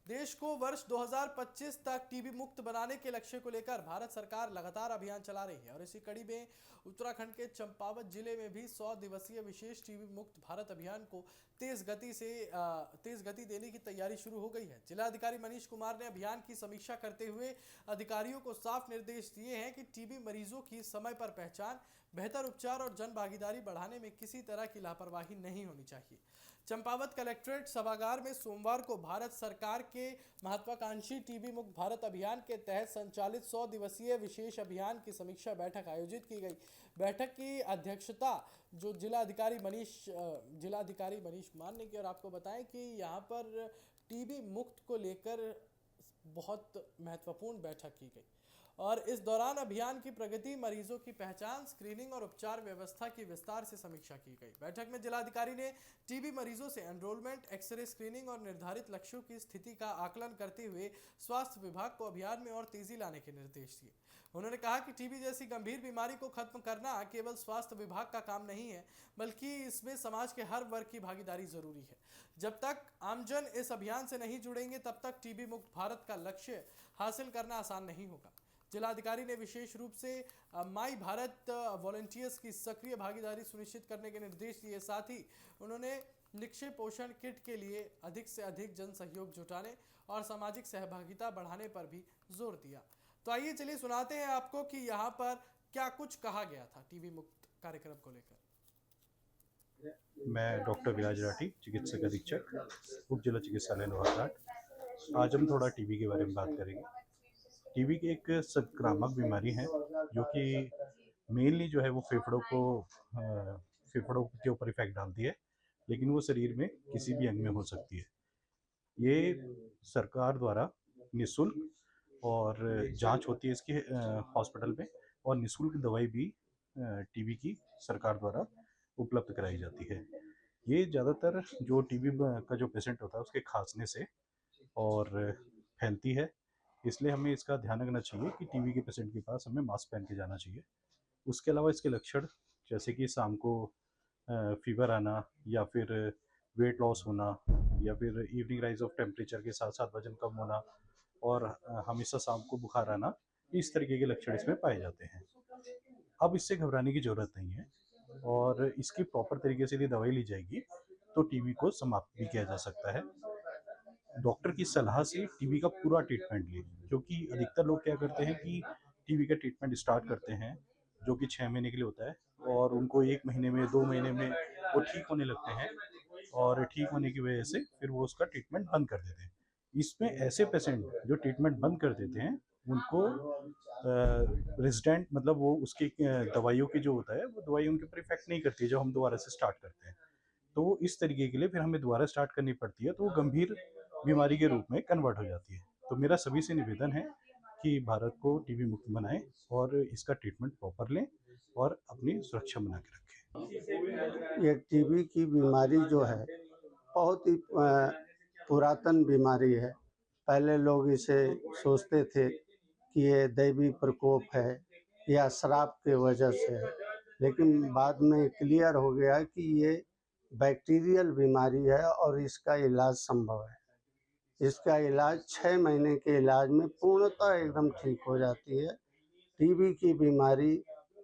देश को वर्ष 2025 तक टीबी मुक्त बनाने के लक्ष्य को लेकर भारत सरकार लगातार अभियान चला रही है और इसी कड़ी में उत्तराखंड के चंपावत जिले में भी 100 दिवसीय विशेष टीबी मुक्त भारत अभियान को तेज गति देने की तैयारी शुरू हो गई है। जिलाधिकारी मनीष कुमार ने अभियान की समीक्षा करते हुए अधिकारियों को साफ निर्देश दिए हैं कि टीबी मरीजों की समय पर पहचान, बेहतर उपचार और जन भागीदारी बढ़ाने में किसी तरह की लापरवाही नहीं होनी चाहिए। चंपावत कलेक्ट्रेट सभागार में सोमवार को भारत सरकार के महत्वाकांक्षी टीबी मुक्त भारत अभियान के तहत संचालित 100 दिवसीय विशेष अभियान की समीक्षा बैठक आयोजित की गई। बैठक की अध्यक्षता जो जिलाधिकारी मनीष कुमार ने की और आपको बताएं कि यहाँ पर टीबी मुक्त को लेकर बहुत महत्वपूर्ण बैठक की गई और इस दौरान अभियान की प्रगति, मरीजों की पहचान, स्क्रीनिंग और उपचार व्यवस्था की विस्तार से समीक्षा की गई। बैठक में जिलाधिकारी ने टीबी मरीजों से एनरोलमेंट, एक्सरे, स्क्रीनिंग और निर्धारित लक्ष्यों की स्थिति का आकलन करते हुए स्वास्थ्य विभाग को अभियान में और तेजी लाने के निर्देश दिए। उन्होंने कहा कि टीबी जैसी गंभीर बीमारी को खत्म करना केवल स्वास्थ्य विभाग का काम नहीं है, बल्कि इसमें समाज के हर वर्ग की भागीदारी जरूरी है। जब तक आमजन इस अभियान से नहीं जुड़ेंगे, तब तक टीबी मुक्त भारत का लक्ष्य हासिल करना आसान नहीं होगा। जिलाधिकारी ने विशेष रूप से माई भारत वॉलंटियर्स की सक्रिय भागीदारी सुनिश्चित करने के निर्देश दिए। साथ ही उन्होंने निक्षय पोषण किट के लिए अधिक से अधिक जन सहयोग जुटाने और सामाजिक सहभागिता बढ़ाने पर भी जोर दिया। तो आइए चलिए सुनाते हैं आपको कि यहाँ पर क्या कुछ कहा गया था टीबी मुक्त कार्यक्रम को लेकर। मैं डॉक्टर विराज राठी, चिकित्सक अधीक्षक, उप जिला चिकित्सालय लोहाघाट। आज हम थोड़ा टीबी के बारे में बात करेंगे। टीबी की एक संक्रामक बीमारी है जो कि मेनली जो है वो फेफड़ों के ऊपर इफेक्ट डालती है, लेकिन वो शरीर में किसी भी अंग में हो सकती है। ये सरकार द्वारा निःशुल्क और जांच होती है इसकी हॉस्पिटल में, और निःशुल्क दवाई भी टीबी की सरकार द्वारा उपलब्ध कराई जाती है। ये ज़्यादातर जो टीबी का जो पेशेंट होता है उसके खांसने से और फैलती है, इसलिए हमें इसका ध्यान रखना चाहिए कि टीबी के पेशेंट के पास हमें मास्क पहन के जाना चाहिए। उसके अलावा इसके लक्षण जैसे कि शाम को फीवर आना, या फिर वेट लॉस होना, या फिर इवनिंग राइज ऑफ टेम्परेचर के साथ साथ वजन कम होना और हमेशा शाम को बुखार आना, इस तरीके के लक्षण इसमें पाए जाते हैं। अब इससे घबराने की जरूरत नहीं है और इसकी प्रॉपर तरीके से यदि दवाई ली जाएगी तो टीबी को समाप्त भी किया जा सकता है। डॉक्टर की सलाह से टीबी का पूरा ट्रीटमेंट लें, क्योंकि अधिकतर लोग क्या करते हैं कि टीबी का ट्रीटमेंट स्टार्ट करते हैं जो कि 6 महीने के लिए होता है, और उनको 1 महीने में 2 महीने में वो ठीक होने लगते हैं, और ठीक होने की वजह से फिर वो उसका ट्रीटमेंट बंद कर देते हैं। इसमें ऐसे पेशेंट जो ट्रीटमेंट बंद कर देते हैं उनको रेजिडेंट मतलब वो उसकी दवाइयों की जो होता है वो दवाई उनके ऊपर इफेक्ट नहीं करती है जब हम दोबारा से स्टार्ट करते हैं। तो इस तरीके के लिए फिर हमें दोबारा स्टार्ट करनी पड़ती है, तो वो गंभीर बीमारी के रूप में कन्वर्ट हो जाती है। तो मेरा सभी से निवेदन है कि भारत को टीबी मुक्त बनाएं और इसका ट्रीटमेंट प्रॉपर लें और अपनी सुरक्षा बना के रखें। ये टीबी की बीमारी जो है बहुत ही पुरातन बीमारी है। पहले लोग इसे सोचते थे कि ये दैवी प्रकोप है या श्राप के वजह से है, लेकिन बाद में क्लियर हो गया कि ये बैक्टीरियल बीमारी है और इसका इलाज संभव है। इसका इलाज 6 महीने के इलाज में पूर्णतः एकदम ठीक हो जाती है। टीबी की बीमारी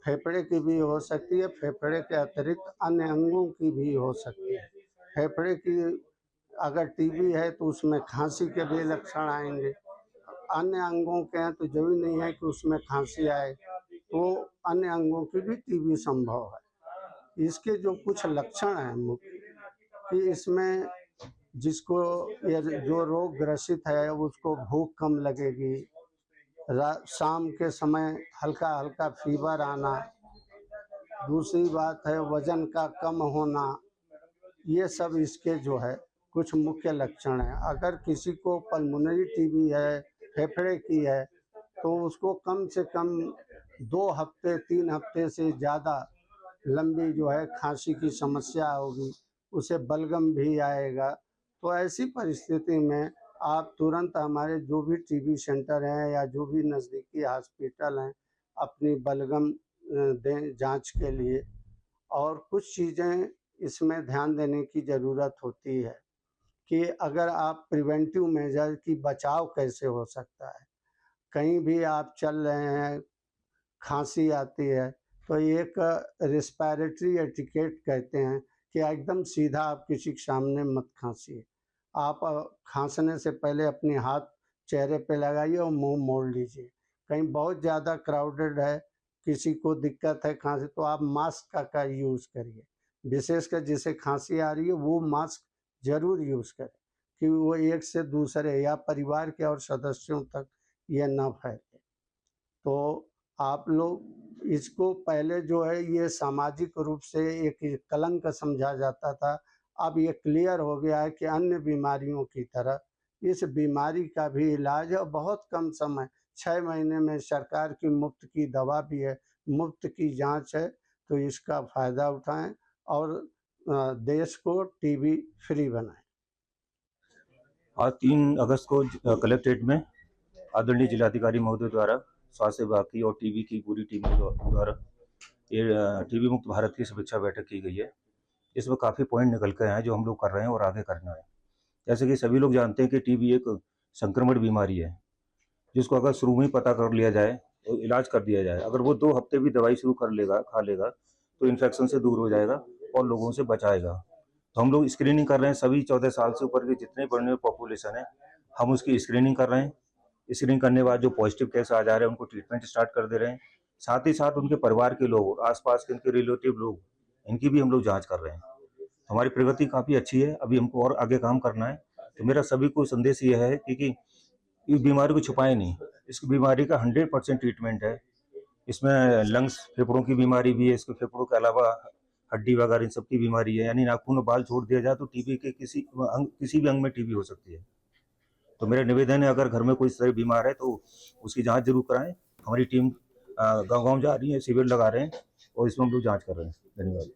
फेफड़े की भी हो सकती है, फेफड़े के अतिरिक्त अन्य अंगों की भी हो सकती है। फेफड़े की अगर टीबी है तो उसमें खांसी के भी लक्षण आएंगे। अन्य अंगों के हैं तो जरूरी नहीं है कि उसमें खांसी आए, तो अन्य अंगों की भी टीबी संभव है। इसके जो कुछ लक्षण हैं मुख्य, कि इसमें जिसको ये जो रोग ग्रसित है उसको भूख कम लगेगी, शाम के समय हल्का हल्का फीवर आना, दूसरी बात है वजन का कम होना, ये सब इसके जो है कुछ मुख्य लक्षण हैं। अगर किसी को पल्मोनरी टीबी है, फेफड़े की है, तो उसको कम से कम 2 हफ्ते 3 हफ्ते से ज़्यादा लंबी जो है खांसी की समस्या होगी, उसे बलगम भी आएगा। तो ऐसी परिस्थिति में आप तुरंत हमारे जो भी टीबी सेंटर हैं या जो भी नज़दीकी हॉस्पिटल हैं अपनी बलगम दें जांच के लिए। और कुछ चीज़ें इसमें ध्यान देने की ज़रूरत होती है कि अगर आप प्रिवेंटिव मेजर की बचाव कैसे हो सकता है। कहीं भी आप चल रहे हैं, खांसी आती है तो एक रेस्पिरेटरी एटिकेट कहते हैं कि एकदम सीधा आप किसी के सामने मत खांसिए। आप खांसने से पहले अपने हाथ चेहरे पे लगाइए और मुंह मोड़ लीजिए। कहीं बहुत ज़्यादा क्राउडेड है, किसी को दिक्कत है खांसी, तो आप मास्क का यूज़ करिए। विशेषकर जिसे खांसी आ रही है वो मास्क ज़रूर यूज़ करें कि वो एक से दूसरे या परिवार के और सदस्यों तक ये न फैले। तो आप लोग इसको पहले जो है ये सामाजिक रूप से एक कलंक समझा जाता था, अब ये क्लियर हो गया है कि अन्य बीमारियों की तरह इस बीमारी का भी इलाज है। बहुत कम समय 6 महीने में सरकार की मुफ्त की दवा भी है, मुफ्त की जांच है, तो इसका फ़ायदा उठाएं और देश को टीबी फ्री बनाएं। आज 3 अगस्त को कलेक्ट्रेट में आदरणीय जिलाधिकारी महोदय द्वारा स्वास्थ्य विभाग की और टीबी की पूरी टीम के द्वारा ये टीबी मुक्त भारत की समीक्षा बैठक की गई है। इसमें काफ़ी पॉइंट निकल के आए हैं जो हम लोग कर रहे हैं और आगे करना है। जैसे कि सभी लोग जानते हैं कि टीबी एक संक्रमण बीमारी है, जिसको अगर शुरू में ही पता कर लिया जाए और इलाज कर दिया जाए, अगर वो 2 हफ्ते भी दवाई शुरू कर लेगा, खा लेगा, तो इन्फेक्शन से दूर हो जाएगा और लोगों से बचाएगा। तो हम लोग स्क्रीनिंग कर रहे हैं, सभी 14 साल से ऊपर के जितने बड़े पॉपुलेशन है, हम उसकी स्क्रीनिंग कर रहे हैं। स्क्रीनिंग करने के बाद जो पॉजिटिव केस आ जा रहे हैं उनको ट्रीटमेंट स्टार्ट कर दे रहे हैं। साथ ही साथ उनके परिवार के लोग, आसपास के उनके रिलेटिव लोग, इनकी भी हम लोग जाँच कर रहे हैं। हमारी प्रगति काफ़ी अच्छी है, अभी हमको और आगे काम करना है। तो मेरा सभी को संदेश ये है कि इस बीमारी को छुपाएं नहीं। इस बीमारी का 100% ट्रीटमेंट है। इसमें लंग्स, फेफड़ों की बीमारी भी है, इसके फेफड़ों के अलावा हड्डी वगैरह इन सब की बीमारी है। यानी नाखून और बाल छोड़ दिया जाए तो टीबी के किसी भी अंग में टीबी हो सकती है। तो मेरा निवेदन है, अगर घर में कोई इस तरह बीमार है तो उसकी जाँच ज़रूर कराएँ। हमारी टीम गाँव-गाँव जा रही है, शिविर लगा रहे हैं और इसमें हम लोग जाँच कर रहे हैं। धन्यवाद।